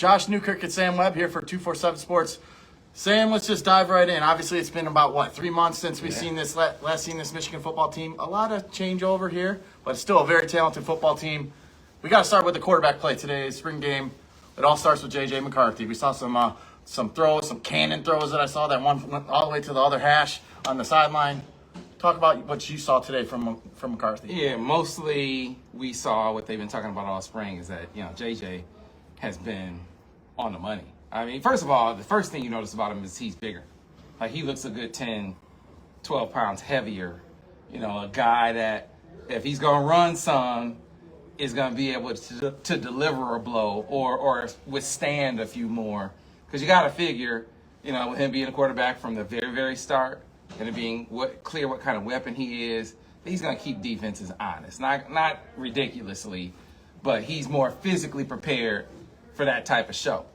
Josh Newkirk and Sam Webb here for 247 Sports. Sam, let's just dive right in. Obviously, it's been about, 3 months since we've seen this last seen this Michigan football team. A lot of changeover here, but it's still a very talented football team. We got to start with the quarterback play today, spring game. It all starts with J.J. McCarthy. We saw some throws, some cannon throws that I saw. That one went all the way to the other hash on the sideline. Talk about what you saw today from McCarthy. Yeah, mostly we saw what they've been talking about all spring is that, J.J. has been on the money. I mean, first of all, the first thing you notice about him is he's bigger. Like, he looks a good 10, 12 pounds heavier. A guy that, if he's going to run some, is going to be able to deliver a blow or withstand a few more. Because you got to figure, with him being a quarterback from the very, very start and it being clear what kind of weapon he is, he's going to keep defenses honest. Not ridiculously, but he's more physically prepared for that type of show.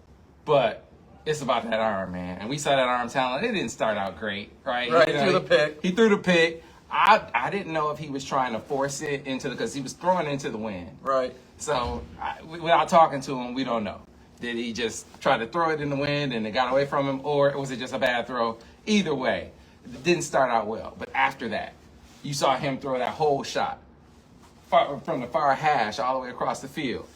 But it's about that arm, man. And we saw that arm talent. It didn't start out great, right? Right, he threw the pick. He threw the pick. I didn't know if he was trying to force it because he was throwing into the wind. Right. So without talking to him, we don't know. Did he just try to throw it in the wind and it got away from him, or was it just a bad throw? Either way, it didn't start out well. But after that, you saw him throw that whole shot from the far hash all the way across the field.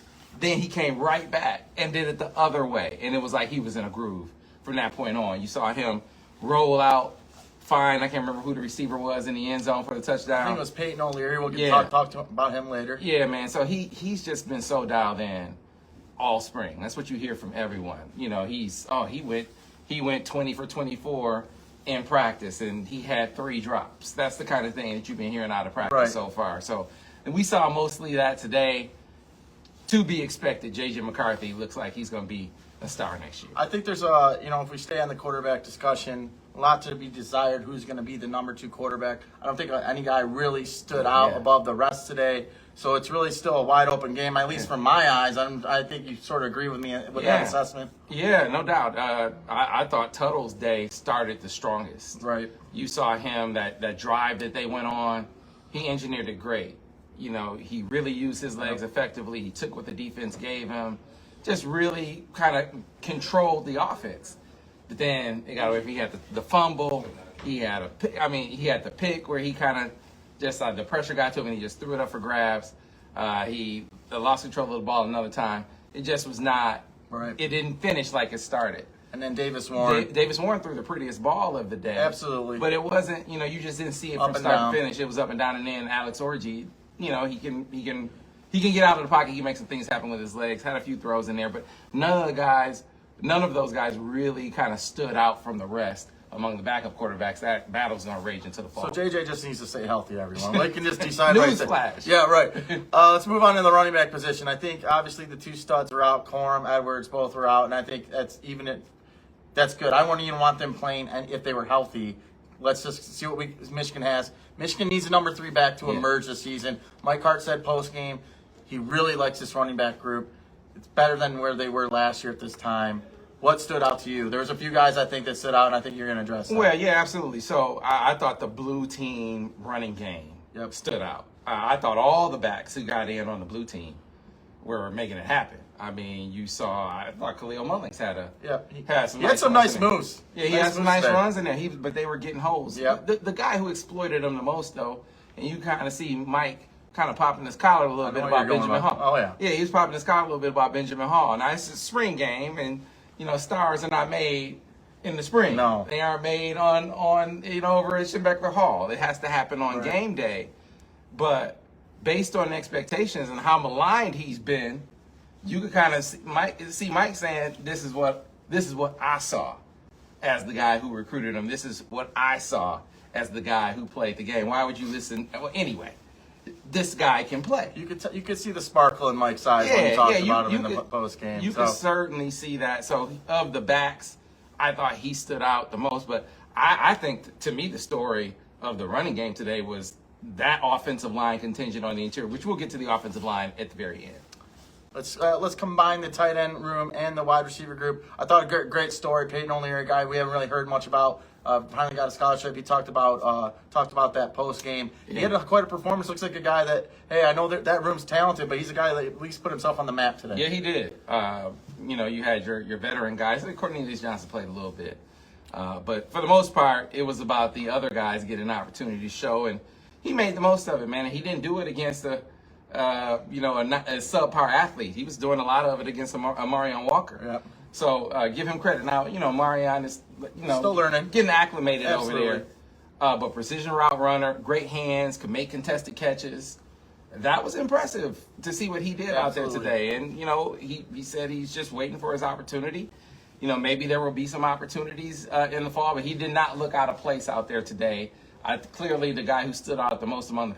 Then he came right back and did it the other way. And it was like he was in a groove from that point on. You saw him roll out fine. I can't remember who the receiver was in the end zone for the touchdown. I think it was Peyton O'Leary. We'll talk about him later. Yeah, man. So he's just been so dialed in all spring. That's what you hear from everyone. He went 20 for 24 in practice, and he had 3 drops. That's the kind of thing that you've been hearing out of practice so far. So, and we saw mostly that today. To be expected, J.J. McCarthy looks like he's going to be a star next year. I think there's if we stay on the quarterback discussion, a lot to be desired who's going to be the number 2 quarterback. I don't think any guy really stood out above the rest today. So it's really still a wide open game, at least from my eyes. I think you sort of agree with me with that assessment. Yeah, no doubt. I thought Tuttle's day started the strongest. Right. You saw him, that drive that they went on, he engineered it great. He really used his legs effectively. He took what the defense gave him, just really kind of controlled the offense. But then it got away from him. He had the fumble. He had the pick where he kind of just the pressure got to him and he just threw it up for grabs. He lost control of the ball another time. It just was not. Right. It didn't finish like it started. And then Davis Warren. Davis Warren threw the prettiest ball of the day. Absolutely. But it wasn't. You just didn't see it from start to finish. It was up and down. And then Alex Orji. He can get out of the pocket. He can make some things happen with his legs. Had a few throws in there, but none of those guys really kind of stood out from the rest among the backup quarterbacks. That battle's gonna rage into the fall. So JJ just needs to stay healthy, everyone. They can just decide. Newsflash. Yeah, right. Let's move on to the running back position. I think obviously the 2 studs are out. Corum, Edwards, both are out, and I think that's good. I wouldn't even want them playing, and if they were healthy. Let's just see what Michigan has. Michigan needs a number 3 back to emerge this season. Mike Hart said post-game he really likes this running back group. It's better than where they were last year at this time. What stood out to you? There was a few guys I think that stood out, and I think you're going to address that. Well, yeah, absolutely. So I thought the blue team running game stood out. I thought all the backs who got in on the blue team were making it happen. I mean, I thought Khalil Mullings had some nice moves. Yeah, he had some nice runs in there. But they were getting holes. Yeah. The guy who exploited him the most, though, and you kind of see Mike kind of popping his collar a little bit about Benjamin Hall. Oh, yeah. Yeah, he was popping his collar a little bit about Benjamin Hall. Now, it's a spring game, and, stars are not made in the spring. No. They aren't made on over at Schembechler Hall. It has to happen on game day. But based on expectations and how maligned he's been, you could kind of see Mike saying, this is what I saw as the guy who recruited him. This is what I saw as the guy who played the game. Why would you listen? Well, anyway, this guy can play. You could see the sparkle in Mike's eyes when he talked about him in the post game. You could certainly see that. So of the backs, I thought he stood out the most. But I think, to me, the story of the running game today was that offensive line contingent on the interior, which we'll get to the offensive line at the very end. Let's combine the tight end room and the wide receiver group. I thought a great story. Peyton O'Leary, a guy we haven't really heard much about. Finally got a scholarship. He talked about that post game. He had quite a performance. Looks like a guy that, hey, I know that room's talented, but he's a guy that at least put himself on the map today. Yeah, he did. you had your veteran guys. Cornelius Johnson played a little bit. But for the most part, it was about the other guys getting an opportunity to show, and he made the most of it, man. And he didn't do it against a subpar athlete. He was doing a lot of it against a Marion Walker. Yep. So give him credit. Now, Marion is, still learning, getting acclimated Absolutely. over there. But precision route runner, great hands, could make contested catches. That was impressive to see what he did out there today. And, he said he's just waiting for his opportunity. Maybe there will be some opportunities in the fall, but he did not look out of place out there today. Clearly the guy who stood out the most amongst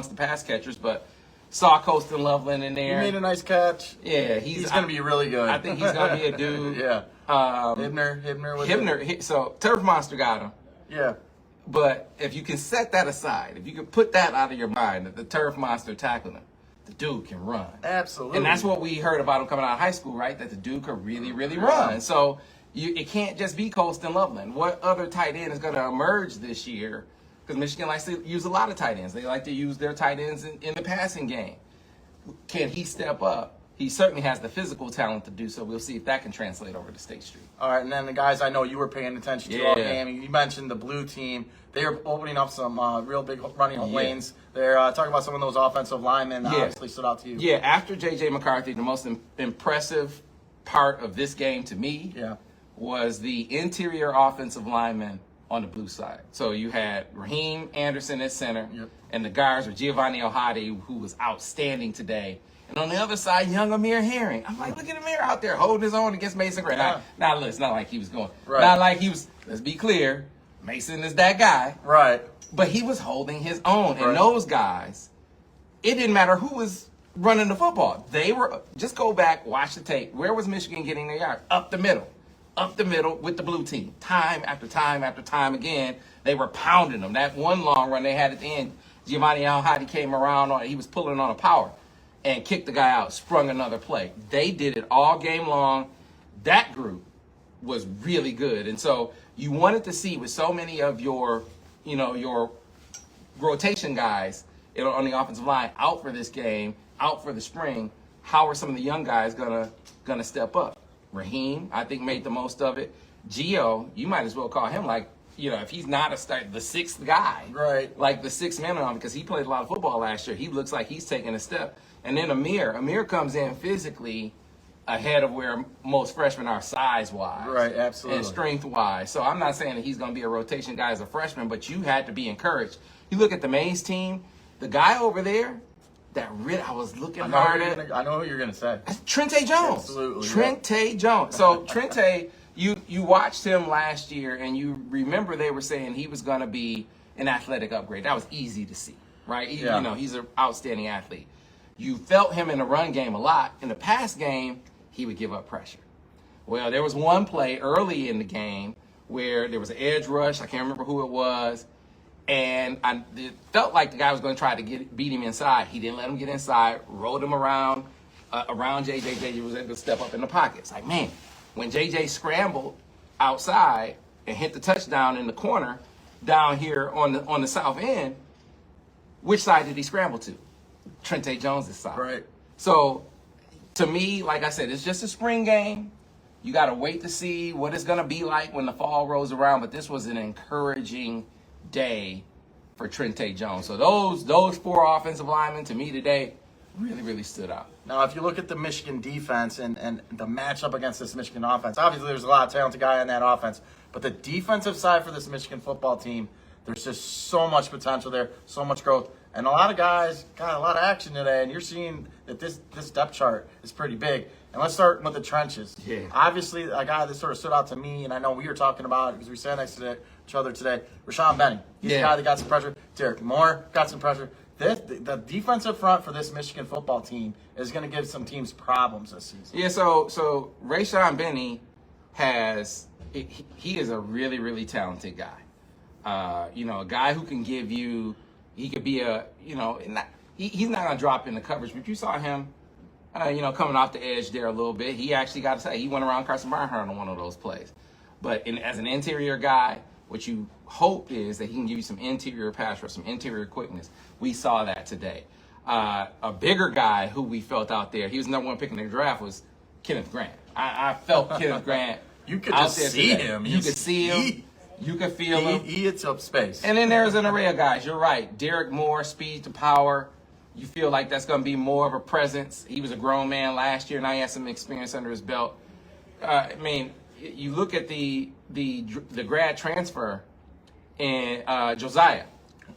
the pass catchers, but saw Colston Loveland in there. He made a nice catch. Yeah, he's going to be really good. I think he's going to be a dude. Yeah. Hibner. So Turf Monster got him. Yeah. But if you can set that aside, if you can put that out of your mind, that the Turf Monster tackled him, the dude can run. Absolutely. And that's what we heard about him coming out of high school, right? That the dude could really, really run. So it can't just be Colston Loveland. What other tight end is going to emerge this year? Because Michigan likes to use a lot of tight ends. They like to use their tight ends in the passing game. Can he step up? He certainly has the physical talent to do so. We'll see if that can translate over to State Street. All right, and then the guys I know you were paying attention to all game. You mentioned the blue team. They are opening up some real big running lanes. They're talking about some of those offensive linemen that obviously stood out to you. Yeah, after J.J. McCarthy, the most impressive part of this game to me was the interior offensive linemen on the blue side. So you had Raheem Anderson at center, and the guards were Giovanni Ohadi, who was outstanding today. And on the other side, young Amir Herring. I'm like, look at Amir out there holding his own against Mason Gray. Now, look, it's not like he was going. Right. Not like he was, let's be clear, Mason is that guy. Right. But he was holding his own. And those guys, it didn't matter who was running the football. They were, just go back, watch the tape. Where was Michigan getting their yard? Up the middle with the blue team. Time after time after time again, they were pounding them. That one long run they had at the end, Giovanni Alhadi came around, he was pulling on a power and kicked the guy out, sprung another play. They did it all game long. That group was really good. And so you wanted to see with so many of your rotation guys on the offensive line out for this game, out for the spring, how are some of the young guys gonna step up? Raheem, I think, made the most of it. Gio, you might as well call him if he's not the sixth guy, right? Like the sixth man on him, because he played a lot of football last year. He looks like he's taking a step. And then Amir comes in physically ahead of where most freshmen are size-wise. Right, absolutely. And strength-wise. So I'm not saying that he's going to be a rotation guy as a freshman, but you had to be encouraged. You look at the Mays team, the guy over there, I was looking hard at. I know who you're going to say. Trente Jones. Absolutely. Trente Jones. So Trente, you watched him last year, and you remember they were saying he was going to be an athletic upgrade. That was easy to see, right? He's an outstanding athlete. You felt him in the run game a lot. In the pass game, he would give up pressure. Well, there was one play early in the game where there was an edge rush. I can't remember who it was. And it felt like the guy was going to try to beat him inside. He didn't let him get inside, rolled him around JJ. JJ was able to step up in the pocket. It's like, man, when JJ scrambled outside and hit the touchdown in the corner down here on the south end, which side did he scramble to? Trente Jones' side. Right. So, to me, like I said, it's just a spring game. You got to wait to see what it's going to be like when the fall rolls around. But this was an encouraging day for Trente Jones. So those four offensive linemen, to me today, really, really stood out. Now, if you look at the Michigan defense and the matchup against this Michigan offense, obviously there's a lot of talented guy on that offense. But the defensive side for this Michigan football team, there's just so much potential there, so much growth. And a lot of guys got a lot of action today, and you're seeing that this depth chart is pretty big. And let's start with the trenches. Yeah. Obviously, a guy that sort of stood out to me, and I know we were talking about it because we sat next to each other today, Rashawn Benny. He's the guy that got some pressure. Derek Moore got some pressure. The defensive front for this Michigan football team is going to give some teams problems this season. Yeah, so Rashawn Benny he is a really, really talented guy. A guy who can give you, he could be he's not going to drop in the coverage, but you saw him, coming off the edge there a little bit. He actually got to say, he went around Carson Barnhart on one of those plays. But as an interior guy, what you hope is that he can give you some interior pass rush, some interior quickness. We saw that today. A bigger guy who we felt out there, he was number one pick in the draft, was Kenneth Grant. I felt Kenneth Grant. You could out just there see today. him. You could see him. You could feel him. He eats up space. And then there's an array of guys. You're right. Derek Moore, speed to power. You feel like that's going to be more of a presence. He was a grown man last year. Now he has some experience under his belt. I mean, you look at the grad transfer and Josiah.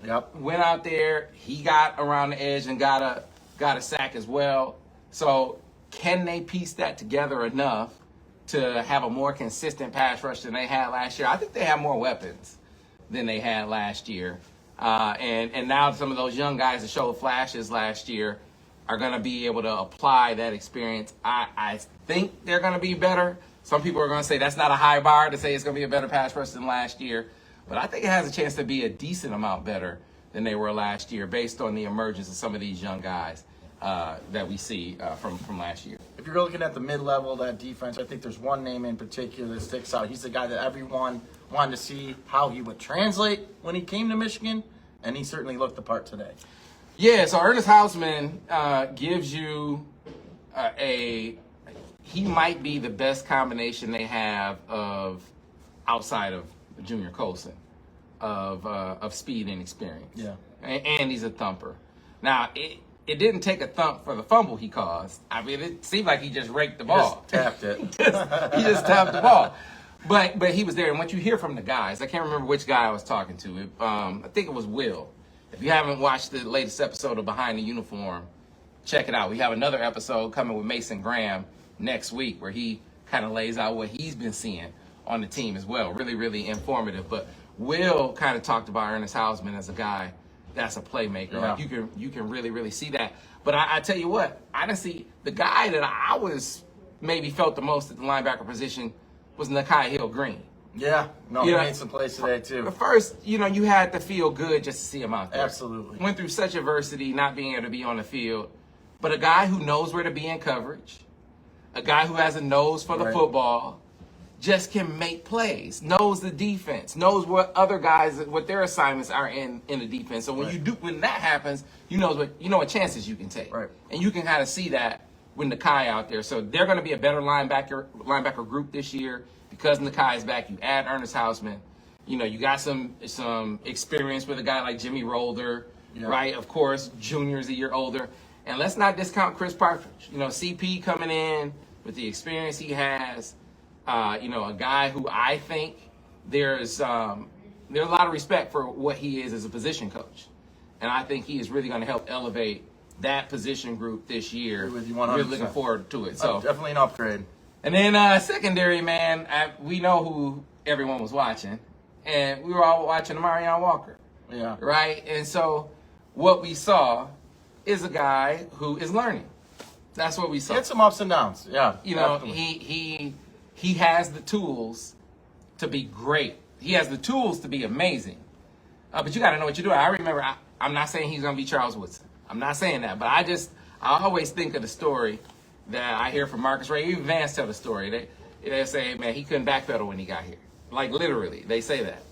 Yep. Went out there. He got around the edge and got a sack as well. So can they piece that together enough to have a more consistent pass rush than they had last year? I think they have more weapons than they had last year. And now some of those young guys that showed flashes last year are going to be able to apply that experience. I think they're going to be better. Some people are going to say that's not a high bar to say it's going to be a better pass rush than last year. But I think it has a chance to be a decent amount better than they were last year based on the emergence of some of these young guys that we see from last year. If you're looking at the mid-level of that defense, I think there's one name in particular that sticks out. He's the guy that everyone wanted to see how he would translate when he came to Michigan, and he certainly looked the part today. Yeah, so Ernest Hausman gives you he might be the best combination they have of outside of Junior Colson of speed and experience. Yeah. And he's a thumper. Now, it didn't take a thump for the fumble he caused. I mean, it seemed like he just raked the ball. Just tapped it. He just tapped the ball. But he was there. And what you hear from the guys, I can't remember which guy I was talking to. I think it was Will. If you haven't watched the latest episode of Behind the Uniform, check it out. We have another episode coming with Mason Graham next week where he kind of lays out what he's been seeing on the team as well. Really, really informative. But Will kind of talked about Ernest Hausman as a guy that's a playmaker. Yeah. Like you can really, really see that. But I tell you what, honestly, the guy that I was maybe felt the most at the linebacker position was Nakai Hill-Green. Yeah. No, he made some plays today, too. But first, you had to feel good just to see him out there. Absolutely. Went through such adversity not being able to be on the field. But a guy who knows where to be in coverage, a guy who has a nose for the Right. football, just can make plays, knows the defense, knows what other guys, what their assignments are in the defense. So when that happens, you know what chances you can take. Right. And you can kind of see that with Nakai out there. So they're going to be a better linebacker group this year because Nakai is back. You add Ernest Hausman. You got some experience with a guy like Jimmy Rolder, Yeah. right? Of course, Junior's a year older. And let's not discount Chris Partridge. CP coming in with the experience he has. A guy who I think there's a lot of respect for what he is as a position coach. And I think he is really going to help elevate that position group this year. Agree with you Really 100%. looking forward to it. So Definitely an upgrade. And then secondary, man, we know who everyone was watching. And we were all watching Marion Walker. Yeah. Right? And so what we saw is a guy who is learning. That's what we saw. He had some ups and downs. Yeah. He has the tools to be great. He has the tools to be amazing. But you got to know what you're doing. I remember, I'm not saying he's going to be Charles Woodson. I'm not saying that. But I always think of the story that I hear from Marcus Ray. Even Vance tell the story. They say, man, he couldn't backpedal when he got here. Like, literally, they say that.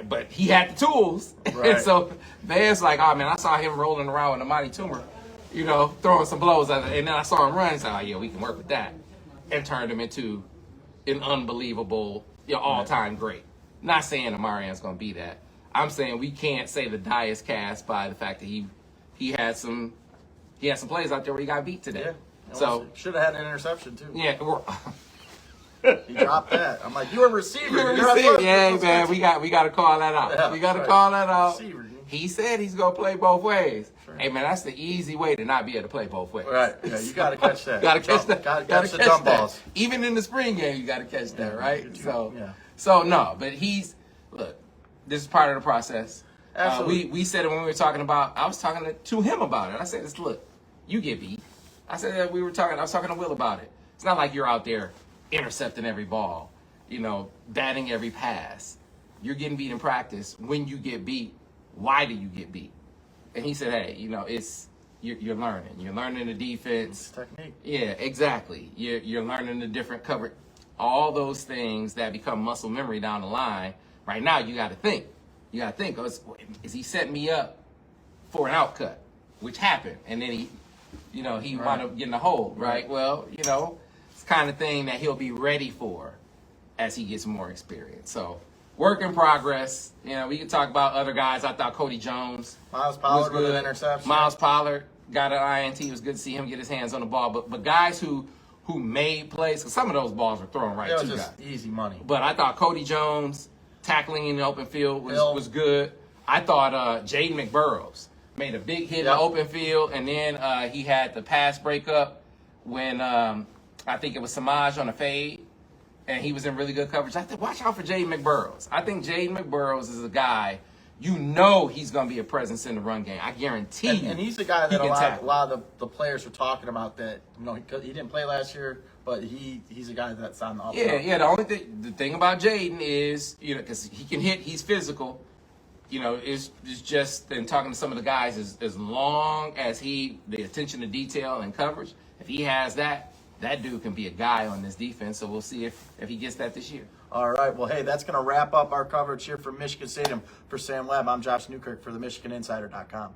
But he had the tools. Right. And so Vance like, oh, man, I saw him rolling around with a mighty tumor, throwing some blows at it. And then I saw him run and said, oh, yeah, we can work with that. And turned him into an unbelievable, all-time great. Not saying Amarion's going to be that. I'm saying we can't say the die is cast by the fact that he had some plays out there where he got beat today. Yeah. So should have had an interception, too. yeah, He dropped that. I'm like, you're a receiver. you're a You're receiver. a- Yeah, man, we got to call that out. Yeah, we got to right. call that out. Receiver. He said he's going to play both ways. Sure. Hey, man, that's the easy way to not be able to play both ways. Right. Yeah, you got to catch that. Got to catch that. Got to Gotta catch the dumb that. balls. Even in the spring game, you got to catch that, right? Yeah. So no, but look, this is part of the process. Absolutely. We said it when we were talking about. I was talking to him about it. I said, "Look, you get beat." I said that I was talking to Will about it. It's not like you're out there intercepting every ball, batting every pass. You're getting beat in practice. When you get beat, why do you get beat? And he said, "Hey, you're learning. You're learning the defense, Technique. yeah, exactly. You're learning the different coverage, all those things that become muscle memory down the line. Right now, you got to think. Oh, is he setting me up for an outcut, which happened, and then he wound up getting a hold, right? Well, it's kind of thing that he'll be ready for as he gets more experience. So, work in progress. You know, we can talk about other guys. I thought Cody Jones Miles Pollard was good. with an interception. Miles Pollard got an INT. It was good to see him get his hands on the ball. But guys who made plays, because some of those balls were thrown right It to was just guys. easy money. But I thought Cody Jones tackling in the open field was good. I thought Jaden McBurrows made a big hit in the open field, and then he had the pass breakup when I think it was Samaj on a fade, and he was in really good coverage. I think watch out for Jaden McBurrows. I think Jaden McBurrows is a guy, you know, he's going to be a presence in the run game. I guarantee you. And he's the guy that he a lot of the players are talking about that, you know, he didn't play last year, but he's a guy that's on the up. Yeah. The thing about Jaden is, you know, because he can hit, he's physical. You know, it's just, and talking to some of the guys, as long as the attention to detail and coverage, if he has that dude can be a guy on this defense. So we'll see if he gets that this year. All right. Well, hey, that's going to wrap up our coverage here from Michigan Stadium. For Sam Webb, I'm Josh Newkirk for the MichiganInsider.com.